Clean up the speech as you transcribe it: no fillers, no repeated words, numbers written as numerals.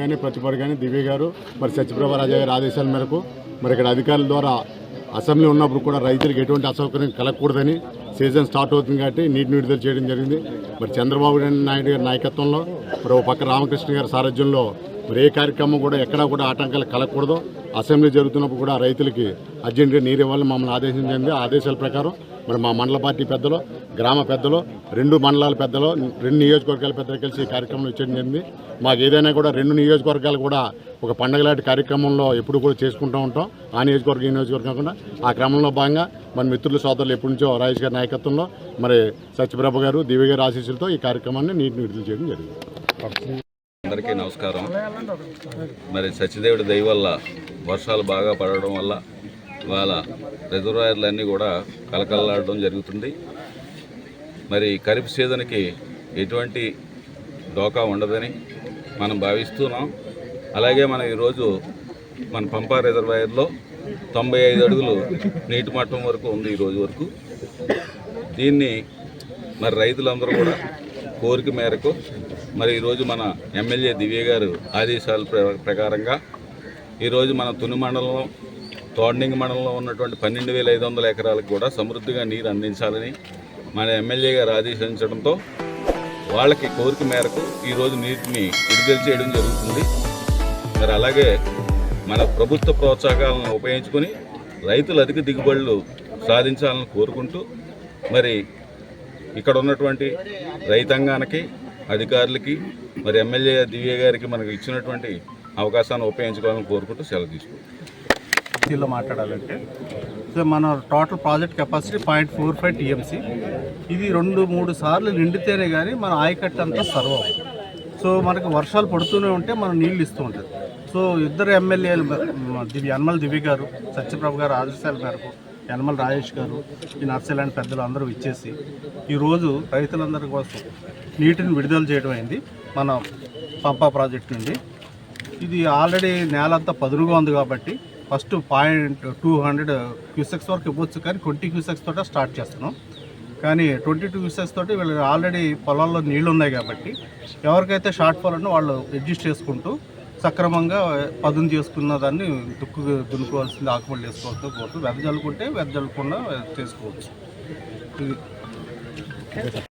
కానీ ప్రతిపాడు కానీ దివ్య గారు మరి సత్యప్రభ రాజా గారి ఆదేశాల మేరకు మరి ఇక్కడ అధికారుల ద్వారా అసెంబ్లీ ఉన్నప్పుడు కూడా రైతులకు ఎటువంటి అసౌకర్యం కలగకూడదని సీజన్ స్టార్ట్ అవుతుంది కాబట్టి నీటిని విడుదల చేయడం జరిగింది. మరి చంద్రబాబు నాయుడు గారి నాయకత్వంలో మరి ఒక పక్క రామకృష్ణ గారి సారథ్యంలో మరి ఏ కార్యక్రమం కూడా ఎక్కడా కూడా ఆటంకాలు కలగకూడదు. అసెంబ్లీ జరుగుతున్నప్పుడు కూడా రైతులకి అర్జెంటుగా నీరు ఇవ్వాలని మమ్మల్ని ఆదేశించింది. ఆదేశాల ప్రకారం మరి మా మండల పార్టీ పెద్దలు, గ్రామ పెద్దలు, 2 మండలాల పెద్దలు, 2 నియోజకవర్గాల పెద్దలు కలిసి ఈ కార్యక్రమం ఇచ్చడం జరిగింది. మాకు ఏదైనా కూడా 2 నియోజకవర్గాలు కూడా ఒక పండగలాంటి కార్యక్రమంలో ఎప్పుడు కూడా చేసుకుంటూ ఉంటాం. ఆ నియోజకవర్గం ఈ నియోజకవర్గం కాకుండా ఆ క్రమంలో భాగంగా మన మిత్రుల సోదరులు ఎప్పటి నుంచో రాజేష్ గారి నాయకత్వంలో మరి సత్యప్రభ గారు, దివ్య గారి ఆశీస్సులతో ఈ కార్యక్రమాన్ని నీటిని విడుదల చేయడం జరిగింది. అందరికీ నమస్కారం. మరి సత్యదేవుడి దయ వల్ల వర్షాలు బాగా పడడం వల్ల ఇవాళ రిజర్వాయర్లన్నీ కూడా కలకలలాడడం జరుగుతుంది. మరి ఖరీఫ్ సీజన్కి ఎటువంటి డోకా ఉండదని మనం భావిస్తున్నాం. అలాగే మనం ఈరోజు మన పంపా రిజర్వాయర్లో 95 అడుగులు నీటి మట్టం వరకు ఉంది ఈరోజు వరకు. దీన్ని మరి రైతులందరూ కూడా కోరిక మేరకు మరి ఈరోజు మన ఎమ్మెల్యే దివ్య గారు ఆదేశాల ప్రకారంగా ఈరోజు మన తుని మండలంలో, తోడ్నింగ్ మండలంలో ఉన్నటువంటి 12,500 ఎకరాలకు కూడా సమృద్ధిగా నీరు అందించాలని మన ఎమ్మెల్యే గారు ఆదేశించడంతో వాళ్ళకి కోరిక మేరకు ఈరోజు నీటిని విడుదల చేయడం జరుగుతుంది. మరి అలాగే మన ప్రభుత్వ ప్రోత్సాహకాలను ఉపయోగించుకొని రైతులు అధిక దిగుబడులు సాధించాలని కోరుకుంటూ మరి ఇక్కడ ఉన్నటువంటి రైతాంగానికి, అధికారులకి, మరి ఎమ్మెల్యే దివ్య గారికి మనకు ఇచ్చినటువంటి అవకాశాన్ని ఉపయోగించుకోవాలని కోరుకుంటూ సెలవు తీసుకుంటాం. మాట్లాడాలంటే సో మన టోటల్ ప్రాజెక్ట్ కెపాసిటీ 0.45 టీఎంసీ. ఇది 2-3 సార్లు నిండితేనే కానీ మన ఆయకట్టు అంతా సర్వ్ అవుతుంది. సో మనకు వర్షాలు పడుతూనే ఉంటే మనం నీళ్ళు ఇస్తూ ఉంటుంది. సో ఇద్దరు ఎమ్మెల్యేలు యనమల దివ్య గారు, సత్యప్రభ గారు ఆదేశాల మేరకు యనమల రాజేష్ గారు, ఈ నర్సలాంటి పెద్దలు అందరూ ఇచ్చేసి ఈరోజు రైతులందరి కోసం నీటిని విడుదల చేయడం అయింది మన పంపా ప్రాజెక్ట్ నుండి. ఇది ఆల్రెడీ నేలంతా పదునుగా ఉంది కాబట్టి ఫస్ట్ 200 క్యూసెక్స్ వరకు ఇవ్వచ్చు, కానీ 20 క్యూసెక్స్ తోట స్టార్ట్ చేస్తున్నాం. కానీ 22 క్యూసెక్స్ తోటి వీళ్ళు ఆల్రెడీ పొలాల్లో నీళ్లు ఉన్నాయి కాబట్టి ఎవరికైతే షార్ట్ ఫాల్ ఉన్నో వాళ్ళు అడ్జస్ట్ చేసుకుంటూ సక్రమంగా పదును చేసుకున్న దాన్ని దున్నుకోవాల్సింది, ఆకుమళ్ళు వేసుకోవాల్సింది కోరుతూ వెదజల్లుకుంటే వెదజల్లకుండా చేసుకోవచ్చు. ఇది